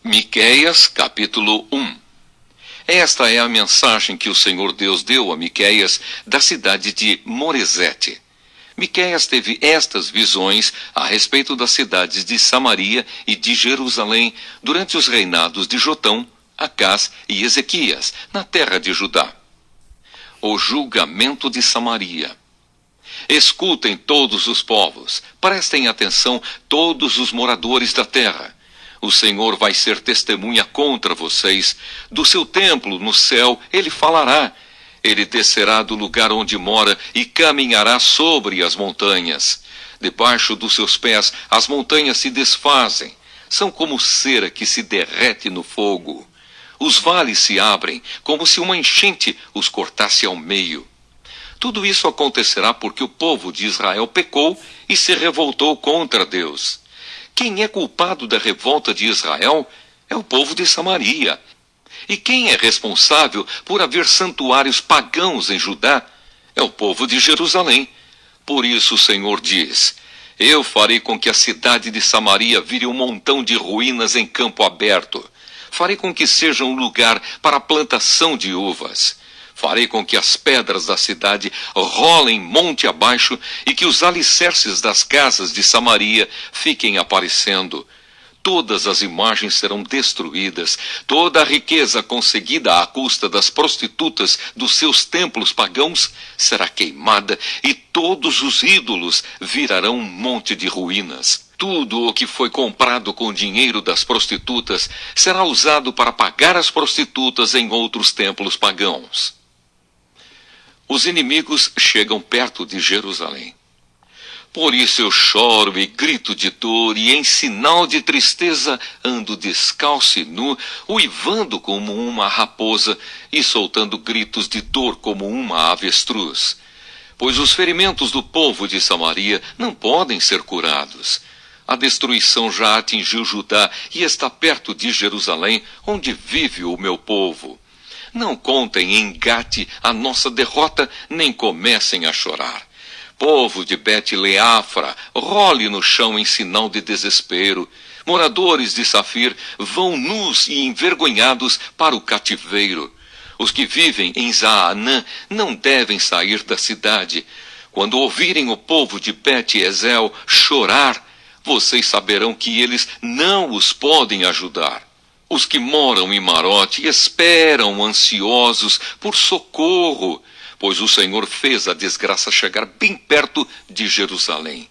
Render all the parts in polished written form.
Miqueias, capítulo 1. Esta é a mensagem que o Senhor Deus deu a Miqueias da cidade de Moresete. Miqueias teve estas visões a respeito das cidades de Samaria e de Jerusalém durante os reinados de Jotão, Acás e Ezequias, na terra de Judá. O julgamento de Samaria. Escutem todos os povos, prestem atenção todos os moradores da terra. O Senhor vai ser testemunha contra vocês. Do seu templo no céu ele falará. Ele descerá do lugar onde mora e caminhará sobre as montanhas. Debaixo dos seus pés as montanhas se desfazem. São como cera que se derrete no fogo. Os vales se abrem, como se uma enchente os cortasse ao meio. Tudo isso acontecerá porque o povo de Israel pecou e se revoltou contra Deus. Quem é culpado da revolta de Israel é o povo de Samaria. E quem é responsável por haver santuários pagãos em Judá é o povo de Jerusalém. Por isso o Senhor diz: eu farei com que a cidade de Samaria vire um montão de ruínas em campo aberto. Farei com que seja um lugar para a plantação de uvas. Farei com que as pedras da cidade rolem monte abaixo e que os alicerces das casas de Samaria fiquem aparecendo. Todas as imagens serão destruídas, toda a riqueza conseguida à custa das prostitutas dos seus templos pagãos será queimada e todos os ídolos virarão um monte de ruínas. Tudo o que foi comprado com o dinheiro das prostitutas será usado para pagar as prostitutas em outros templos pagãos. Os inimigos chegam perto de Jerusalém. Por isso eu choro e grito de dor, e em sinal de tristeza ando descalço e nu, uivando como uma raposa e soltando gritos de dor como uma avestruz. Pois os ferimentos do povo de Samaria não podem ser curados. A destruição já atingiu Judá e está perto de Jerusalém, onde vive o meu povo. Não contem em Gate a nossa derrota, nem comecem a chorar. Povo de Bet-Leafra, role no chão em sinal de desespero. Moradores de Safir vão nus e envergonhados para o cativeiro. Os que vivem em Zaanã não devem sair da cidade. Quando ouvirem o povo de Bet-Ezel chorar, vocês saberão que eles não os podem ajudar. Os que moram em Marote esperam ansiosos por socorro, pois o Senhor fez a desgraça chegar bem perto de Jerusalém.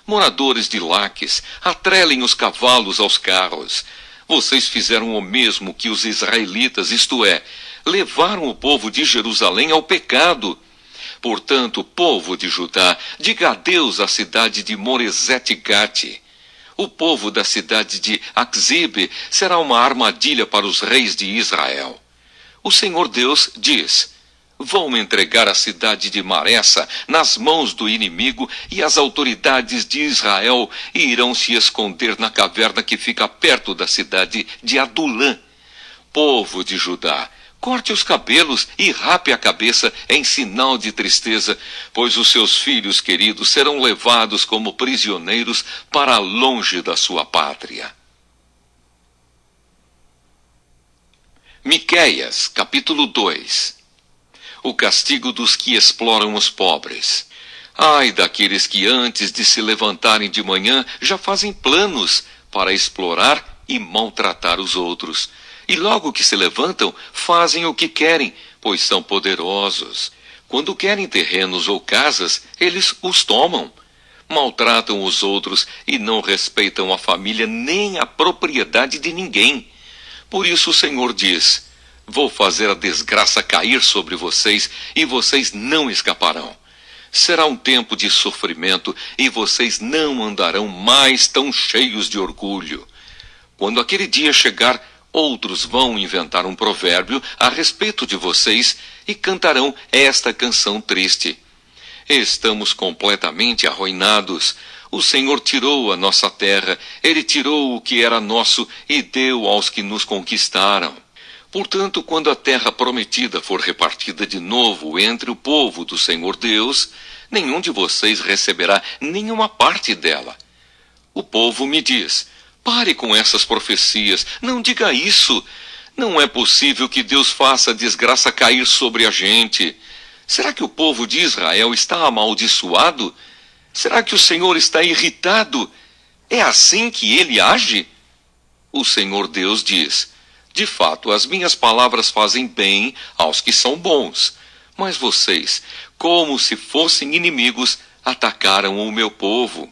Moradores de Laques, atrelem os cavalos aos carros. Vocês fizeram o mesmo que os israelitas, isto é, levaram o povo de Jerusalém ao pecado. Portanto, povo de Judá, diga adeus à cidade de Moresete-Gate. O povo da cidade de Axibe será uma armadilha para os reis de Israel. O Senhor Deus diz: vão entregar a cidade de Maressa nas mãos do inimigo, e as autoridades de Israel irão se esconder na caverna que fica perto da cidade de Adulã. Povo de Judá, corte os cabelos e rape a cabeça em sinal de tristeza, pois os seus filhos queridos serão levados como prisioneiros para longe da sua pátria. Miqueias, capítulo 2. O castigo dos que exploram os pobres. Ai daqueles que antes de se levantarem de manhã já fazem planos para explorar e maltratar os outros. E logo que se levantam, fazem o que querem, pois são poderosos. Quando querem terrenos ou casas, eles os tomam. Maltratam os outros e não respeitam a família nem a propriedade de ninguém. Por isso o Senhor diz: vou fazer a desgraça cair sobre vocês e vocês não escaparão. Será um tempo de sofrimento e vocês não andarão mais tão cheios de orgulho. Quando aquele dia chegar, outros vão inventar um provérbio a respeito de vocês e cantarão esta canção triste. Estamos completamente arruinados. O Senhor tirou a nossa terra, Ele tirou o que era nosso e deu aos que nos conquistaram. Portanto, quando a terra prometida for repartida de novo entre o povo do Senhor Deus, nenhum de vocês receberá nenhuma parte dela. O povo me diz: Pare com essas profecias. Não diga isso. Não é possível que Deus faça a desgraça cair sobre a gente. Será que o povo de Israel está amaldiçoado? Será que o Senhor está irritado? É assim que ele age? O Senhor Deus diz: de fato, as minhas palavras fazem bem aos que são bons. Mas vocês, como se fossem inimigos, atacaram o meu povo.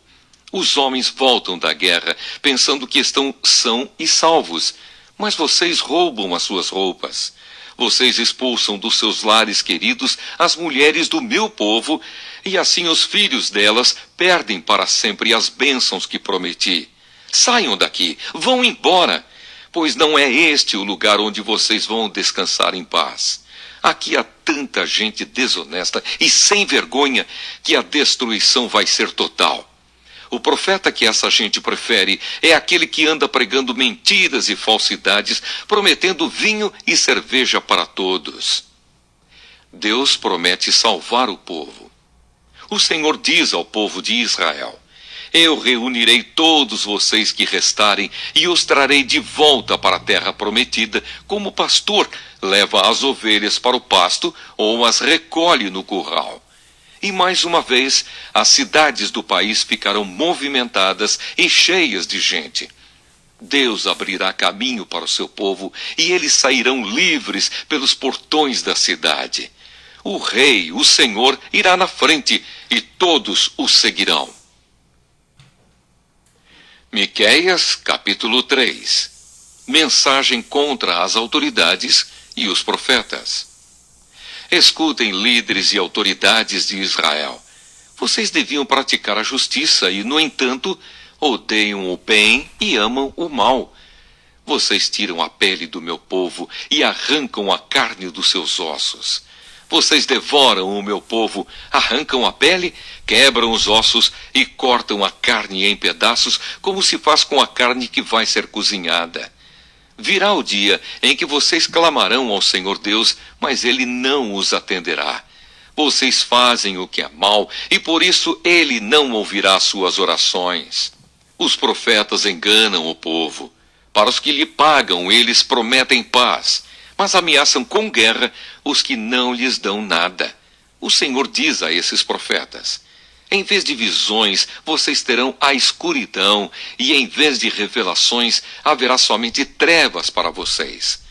Os homens voltam da guerra, pensando que estão são e salvos. Mas vocês roubam as suas roupas. Vocês expulsam dos seus lares queridos as mulheres do meu povo, e assim os filhos delas perdem para sempre as bênçãos que prometi. Saiam daqui, vão embora, pois não é este o lugar onde vocês vão descansar em paz. Aqui há tanta gente desonesta e sem vergonha que a destruição vai ser total. O profeta que essa gente prefere é aquele que anda pregando mentiras e falsidades, prometendo vinho e cerveja para todos. Deus promete salvar o povo. O Senhor diz ao povo de Israel: eu reunirei todos vocês que restarem e os trarei de volta para a terra prometida, como o pastor leva as ovelhas para o pasto ou as recolhe no curral. E mais uma vez, as cidades do país ficarão movimentadas e cheias de gente. Deus abrirá caminho para o seu povo e eles sairão livres pelos portões da cidade. O rei, o Senhor, irá na frente e todos o seguirão. Miqueias, capítulo 3. Mensagem contra as autoridades e os profetas. Escutem, líderes e autoridades de Israel. Vocês deviam praticar a justiça e, no entanto, odeiam o bem e amam o mal. Vocês tiram a pele do meu povo e arrancam a carne dos seus ossos. Vocês devoram o meu povo, arrancam a pele, quebram os ossos e cortam a carne em pedaços, como se faz com a carne que vai ser cozinhada. Virá o dia em que vocês clamarão ao Senhor Deus, mas Ele não os atenderá. Vocês fazem o que é mal, e por isso Ele não ouvirá suas orações. Os profetas enganam o povo. Para os que lhe pagam, eles prometem paz, mas ameaçam com guerra os que não lhes dão nada. O Senhor diz a esses profetas: em vez de visões, vocês terão a escuridão, e em vez de revelações, haverá somente trevas para vocês.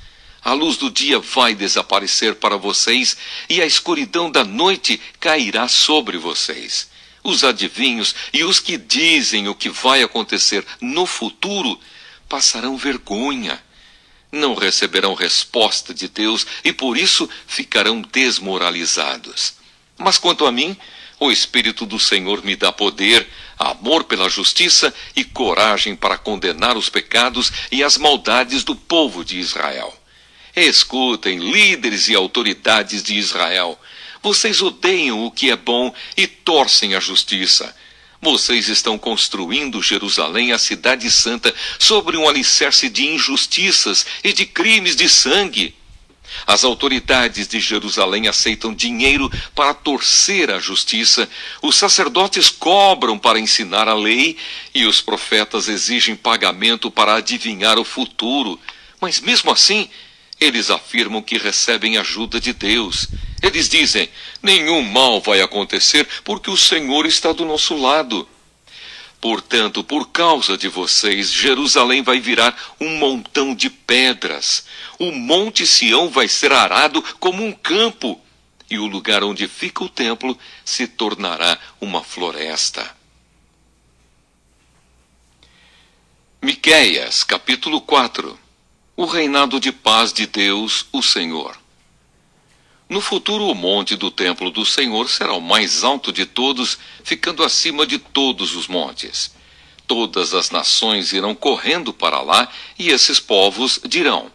A luz do dia vai desaparecer para vocês, e a escuridão da noite cairá sobre vocês. Os adivinhos e os que dizem o que vai acontecer no futuro passarão vergonha. Não receberão resposta de Deus e por isso ficarão desmoralizados. Mas quanto a mim, o Espírito do Senhor me dá poder, amor pela justiça e coragem para condenar os pecados e as maldades do povo de Israel. Escutem, líderes e autoridades de Israel. Vocês odeiam o que é bom e torcem a justiça. Vocês estão construindo Jerusalém, a cidade santa, sobre um alicerce de injustiças e de crimes de sangue. As autoridades de Jerusalém aceitam dinheiro para torcer a justiça, os sacerdotes cobram para ensinar a lei e os profetas exigem pagamento para adivinhar o futuro. Mas mesmo assim, eles afirmam que recebem ajuda de Deus. Eles dizem: nenhum mal vai acontecer porque o Senhor está do nosso lado. Portanto, por causa de vocês, Jerusalém vai virar um montão de pedras. O monte Sião vai ser arado como um campo, e o lugar onde fica o templo se tornará uma floresta. Miqueias, capítulo 4. O reinado de paz de Deus, o Senhor. No futuro, o monte do templo do Senhor será o mais alto de todos, ficando acima de todos os montes. Todas as nações irão correndo para lá, e esses povos dirão: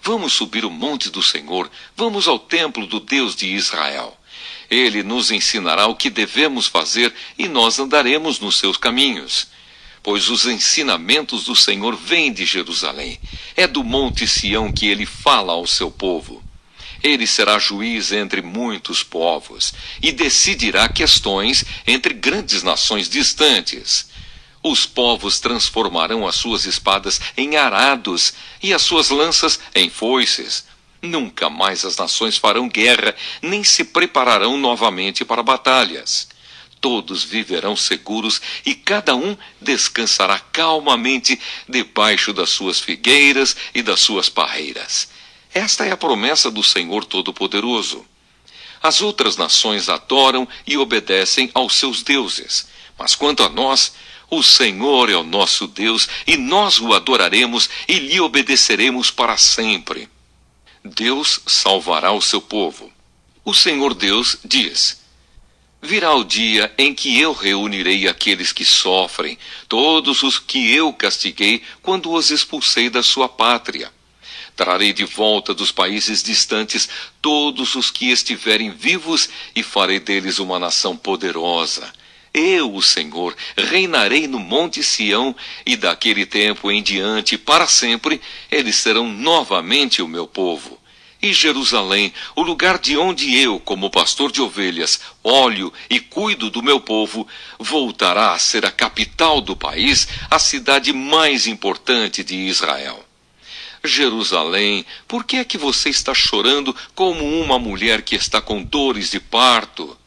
vamos subir o monte do Senhor, vamos ao templo do Deus de Israel. Ele nos ensinará o que devemos fazer, e nós andaremos nos seus caminhos. Pois os ensinamentos do Senhor vêm de Jerusalém. É do monte Sião que ele fala ao seu povo. Ele será juiz entre muitos povos e decidirá questões entre grandes nações distantes. Os povos transformarão as suas espadas em arados e as suas lanças em foices. Nunca mais as nações farão guerra, nem se prepararão novamente para batalhas. Todos viverão seguros e cada um descansará calmamente debaixo das suas figueiras e das suas parreiras. Esta é a promessa do Senhor Todo-Poderoso. As outras nações adoram e obedecem aos seus deuses, mas quanto a nós, o Senhor é o nosso Deus e nós o adoraremos e lhe obedeceremos para sempre. Deus salvará o seu povo. O Senhor Deus diz: virá o dia em que eu reunirei aqueles que sofrem, todos os que eu castiguei quando os expulsei da sua pátria. Trarei de volta dos países distantes todos os que estiverem vivos e farei deles uma nação poderosa. Eu, o Senhor, reinarei no Monte Sião e daquele tempo em diante, para sempre, eles serão novamente o meu povo. E Jerusalém, o lugar de onde eu, como pastor de ovelhas, olho e cuido do meu povo, voltará a ser a capital do país, a cidade mais importante de Israel. Jerusalém, por que é que você está chorando como uma mulher que está com dores de parto?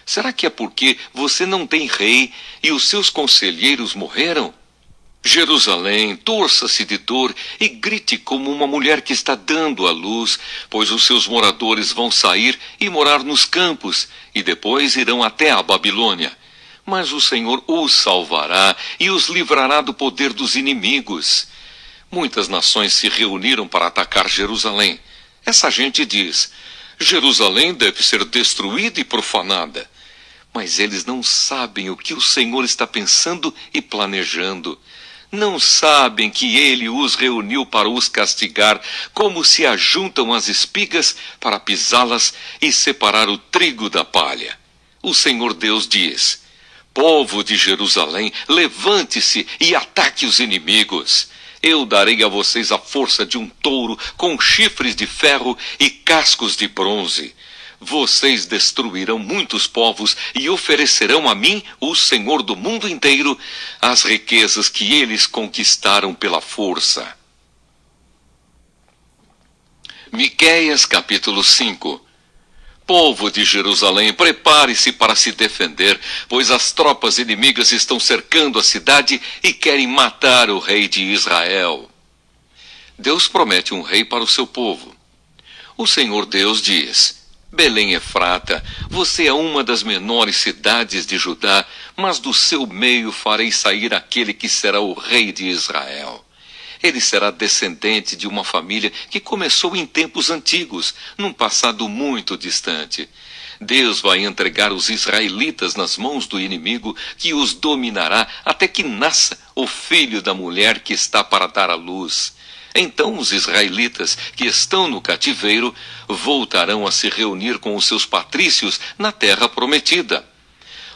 Será que é porque você não tem rei e os seus conselheiros morreram? Jerusalém, torça-se de dor e grite como uma mulher que está dando à luz, pois os seus moradores vão sair e morar nos campos, e depois irão até a Babilônia. Mas o Senhor os salvará e os livrará do poder dos inimigos. Muitas nações se reuniram para atacar Jerusalém. Essa gente diz: Jerusalém deve ser destruída e profanada. Mas eles não sabem o que o Senhor está pensando e planejando. Não sabem que ele os reuniu para os castigar, como se ajuntam as espigas para pisá-las e separar o trigo da palha. O Senhor Deus diz: povo de Jerusalém, levante-se e ataque os inimigos. Eu darei a vocês a força de um touro com chifres de ferro e cascos de bronze. Vocês destruirão muitos povos e oferecerão a mim, o Senhor do mundo inteiro, as riquezas que eles conquistaram pela força. Miqueias capítulo 5. Povo de Jerusalém, prepare-se para se defender, pois as tropas inimigas estão cercando a cidade e querem matar o rei de Israel. Deus promete um rei para o seu povo. O Senhor Deus diz: Belém Efrata, você é uma das menores cidades de Judá, mas do seu meio farei sair aquele que será o rei de Israel. Ele será descendente de uma família que começou em tempos antigos, num passado muito distante. Deus vai entregar os israelitas nas mãos do inimigo, que os dominará até que nasça o filho da mulher que está para dar à luz. Então os israelitas que estão no cativeiro voltarão a se reunir com os seus patrícios na terra prometida.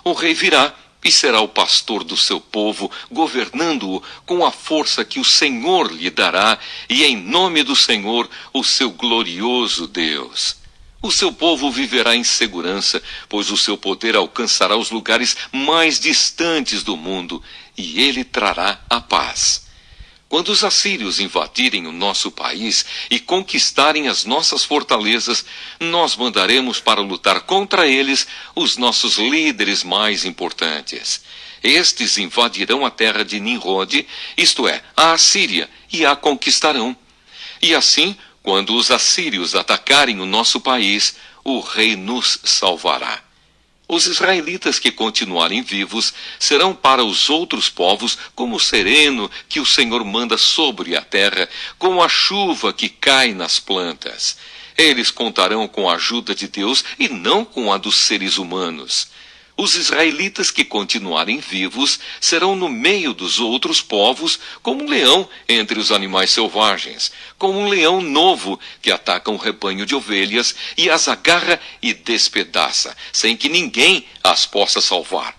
O rei virá e será o pastor do seu povo, governando-o com a força que o Senhor lhe dará, e em nome do Senhor, o seu glorioso Deus. O seu povo viverá em segurança, pois o seu poder alcançará os lugares mais distantes do mundo, e ele trará a paz. Quando os assírios invadirem o nosso país e conquistarem as nossas fortalezas, nós mandaremos para lutar contra eles os nossos líderes mais importantes. Estes invadirão a terra de Nimrod, isto é, a Assíria, e a conquistarão. E assim, quando os assírios atacarem o nosso país, o rei nos salvará. Os israelitas que continuarem vivos serão para os outros povos como o sereno que o Senhor manda sobre a terra, como a chuva que cai nas plantas. Eles contarão com a ajuda de Deus e não com a dos seres humanos. Os israelitas que continuarem vivos serão no meio dos outros povos como um leão entre os animais selvagens, como um leão novo que ataca um rebanho de ovelhas e as agarra e despedaça, sem que ninguém as possa salvar.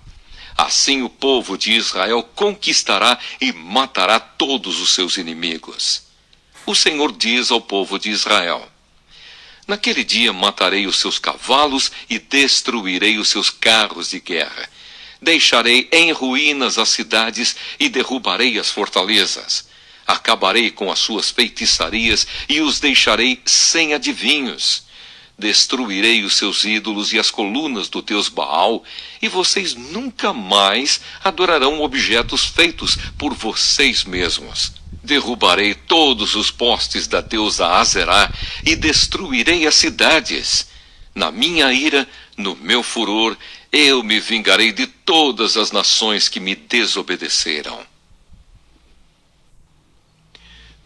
Assim o povo de Israel conquistará e matará todos os seus inimigos. O Senhor diz ao povo de Israel: Naquele dia matarei os seus cavalos e destruirei os seus carros de guerra. Deixarei em ruínas as cidades e derrubarei as fortalezas. Acabarei com as suas feitiçarias e os deixarei sem adivinhos. Destruirei os seus ídolos e as colunas do deus Baal, e vocês nunca mais adorarão objetos feitos por vocês mesmos. Derrubarei todos os postes da deusa Azerá e destruirei as cidades. Na minha ira, no meu furor, eu me vingarei de todas as nações que me desobedeceram.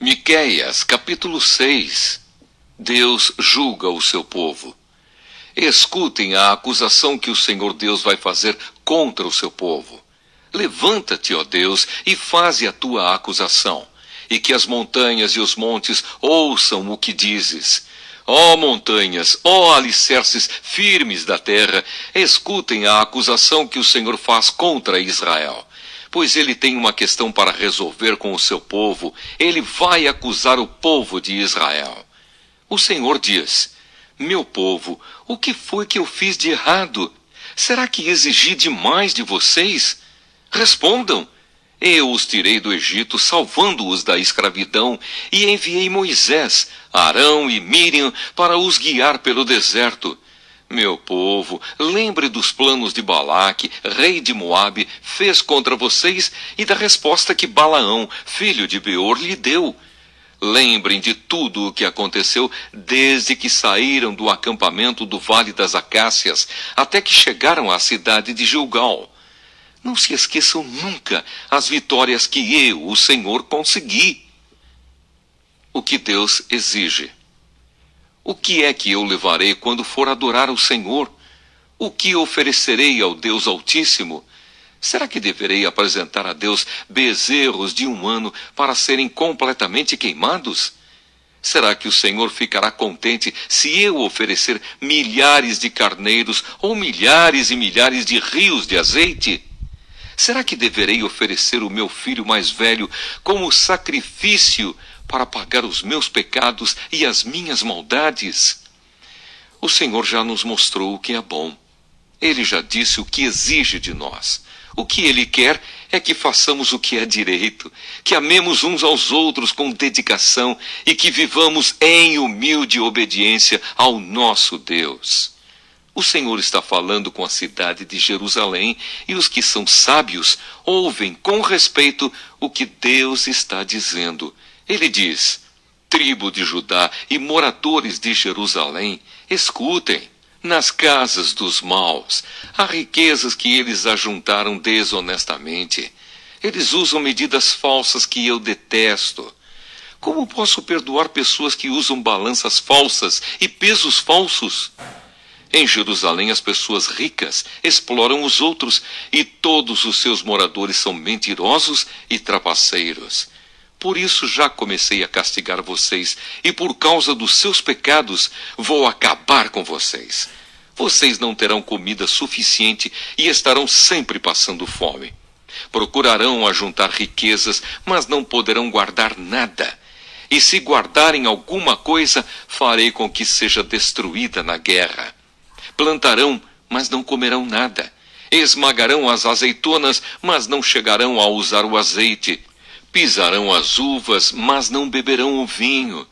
Miqueias, capítulo 6. Deus julga o seu povo. Escutem a acusação que o Senhor Deus vai fazer contra o seu povo. Levanta-te, ó Deus, e faze a tua acusação, e que as montanhas e os montes ouçam o que dizes. Ó montanhas, ó alicerces firmes da terra, escutem a acusação que o Senhor faz contra Israel. Pois ele tem uma questão para resolver com o seu povo, ele vai acusar o povo de Israel. O Senhor diz: meu povo, o que foi que eu fiz de errado? Será que exigi demais de vocês? Respondam. Eu os tirei do Egito, salvando-os da escravidão, e enviei Moisés, Arão e Míriam para os guiar pelo deserto. Meu povo, lembre dos planos de Balaque, rei de Moabe, fez contra vocês e da resposta que Balaão, filho de Beor, lhe deu. Lembrem de tudo o que aconteceu desde que saíram do acampamento do Vale das Acácias até que chegaram à cidade de Gilgal. Não se esqueçam nunca as vitórias que eu, o Senhor, consegui. O que Deus exige. O que é que eu levarei quando for adorar o Senhor? O que oferecerei ao Deus Altíssimo? Será que deverei apresentar a Deus bezerros de um ano para serem completamente queimados? Será que o Senhor ficará contente se eu oferecer milhares de carneiros ou milhares e milhares de rios de azeite? Será que deverei oferecer o meu filho mais velho como sacrifício para pagar os meus pecados e as minhas maldades? O Senhor já nos mostrou o que é bom. Ele já disse o que exige de nós. O que Ele quer é que façamos o que é direito, que amemos uns aos outros com dedicação e que vivamos em humilde obediência ao nosso Deus. O Senhor está falando com a cidade de Jerusalém e os que são sábios ouvem com respeito o que Deus está dizendo. Ele diz: tribo de Judá e moradores de Jerusalém, escutem. Nas casas dos maus, há riquezas que eles ajuntaram desonestamente. Eles usam medidas falsas que eu detesto. Como posso perdoar pessoas que usam balanças falsas e pesos falsos? Em Jerusalém, as pessoas ricas exploram os outros e todos os seus moradores são mentirosos e trapaceiros. Por isso já comecei a castigar vocês, e por causa dos seus pecados vou acabar com vocês. Vocês não terão comida suficiente e estarão sempre passando fome. Procurarão ajuntar riquezas, mas não poderão guardar nada. E se guardarem alguma coisa, farei com que seja destruída na guerra. Plantarão, mas não comerão nada. Esmagarão as azeitonas, mas não chegarão a usar o azeite. Pisarão as uvas, mas não beberão o vinho.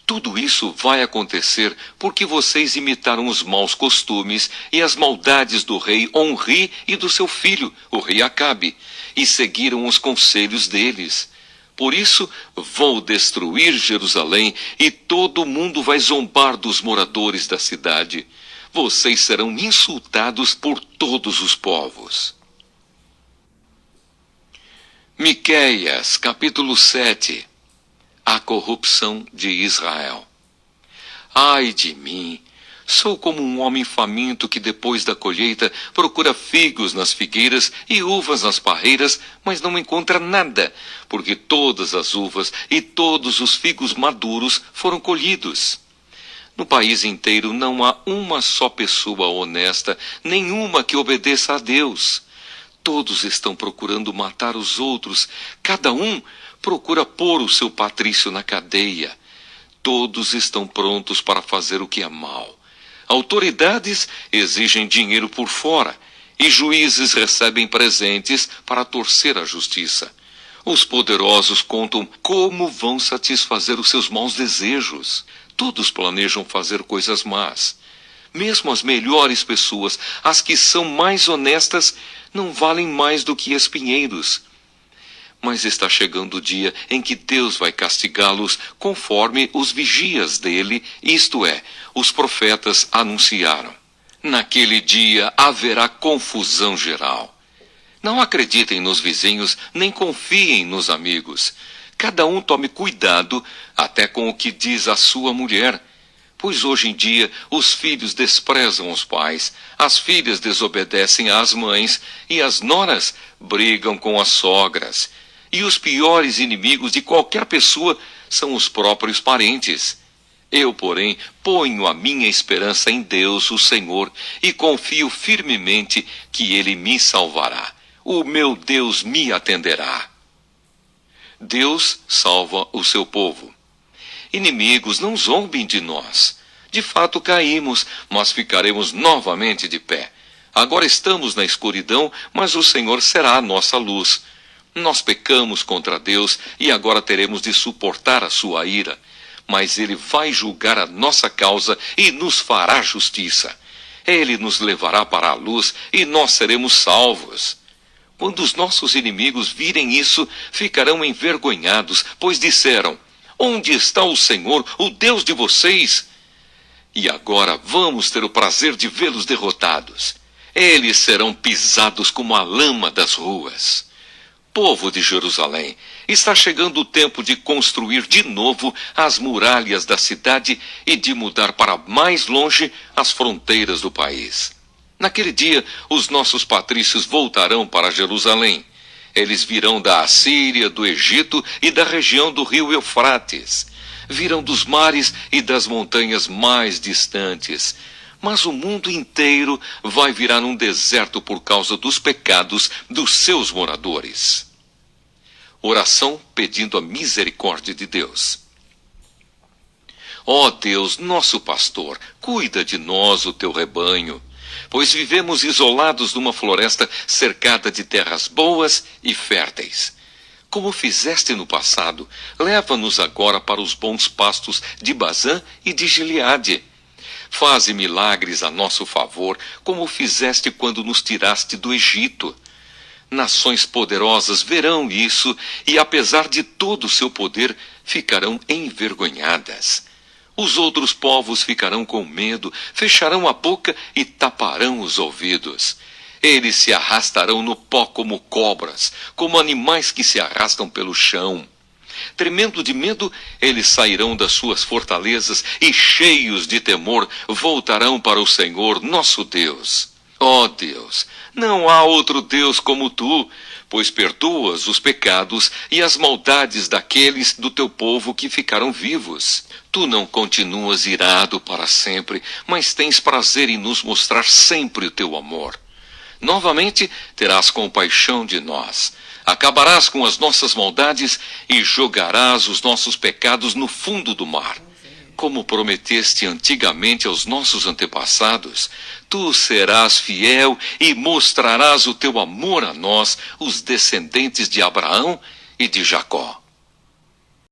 Tudo isso vai acontecer porque vocês imitaram os maus costumes e as maldades do rei Onri e do seu filho, o rei Acabe, e seguiram os conselhos deles. Por isso, vou destruir Jerusalém e todo mundo vai zombar dos moradores da cidade. Vocês serão insultados por todos os povos. Miqueias, capítulo 7. A corrupção de Israel. Ai de mim! Sou como um homem faminto que depois da colheita procura figos nas figueiras e uvas nas parreiras, mas não encontra nada, porque todas as uvas e todos os figos maduros foram colhidos. No país inteiro não há uma só pessoa honesta, nenhuma que obedeça a Deus. Todos estão procurando matar os outros, cada um procura pôr o seu patrício na cadeia. Todos estão prontos para fazer o que é mal. Autoridades exigem dinheiro por fora, e juízes recebem presentes para torcer a justiça. Os poderosos contam como vão satisfazer os seus maus desejos. Todos planejam fazer coisas más. Mesmo as melhores pessoas, as que são mais honestas, não valem mais do que espinheiros. Mas está chegando o dia em que Deus vai castigá-los conforme os vigias dele, isto é, os profetas, anunciaram. Naquele dia haverá confusão geral. Não acreditem nos vizinhos, nem confiem nos amigos. Cada um tome cuidado até com o que diz a sua mulher. Pois hoje em dia os filhos desprezam os pais, as filhas desobedecem às mães e as noras brigam com as sogras. E os piores inimigos de qualquer pessoa são os próprios parentes. Eu, porém, ponho a minha esperança em Deus, o Senhor, e confio firmemente que Ele me salvará. O meu Deus me atenderá. Deus salva o seu povo. Inimigos, não zombem de nós. De fato caímos, mas ficaremos novamente de pé. Agora estamos na escuridão, mas o Senhor será a nossa luz. Nós pecamos contra Deus e agora teremos de suportar a sua ira. Mas Ele vai julgar a nossa causa e nos fará justiça. Ele nos levará para a luz e nós seremos salvos. Quando os nossos inimigos virem isso, ficarão envergonhados, pois disseram: onde está o Senhor, o Deus de vocês? E agora vamos ter o prazer de vê-los derrotados. Eles serão pisados como a lama das ruas. Povo de Jerusalém, está chegando o tempo de construir de novo as muralhas da cidade e de mudar para mais longe as fronteiras do país. Naquele dia, os nossos patrícios voltarão para Jerusalém. Eles virão da Assíria, do Egito e da região do rio Eufrates. Virão dos mares e das montanhas mais distantes. Mas o mundo inteiro vai virar um deserto por causa dos pecados dos seus moradores. Oração pedindo a misericórdia de Deus. Ó Deus, nosso pastor, cuida de nós, o teu rebanho, pois vivemos isolados numa floresta cercada de terras boas e férteis. Como fizeste no passado, leva-nos agora para os bons pastos de Bazã e de Gileade. Faze milagres a nosso favor, como fizeste quando nos tiraste do Egito. Nações poderosas verão isso e, apesar de todo o seu poder, ficarão envergonhadas. Os outros povos ficarão com medo, fecharão a boca e taparão os ouvidos. Eles se arrastarão no pó como cobras, como animais que se arrastam pelo chão. Tremendo de medo, eles sairão das suas fortalezas e, cheios de temor, voltarão para o Senhor, nosso Deus. Ó Deus, não há outro Deus como tu, pois perdoas os pecados e as maldades daqueles do teu povo que ficaram vivos. Tu não continuas irado para sempre, mas tens prazer em nos mostrar sempre o teu amor. Novamente terás compaixão de nós. Acabarás com as nossas maldades e jogarás os nossos pecados no fundo do mar. Como prometeste antigamente aos nossos antepassados, tu serás fiel e mostrarás o teu amor a nós, os descendentes de Abraão e de Jacó.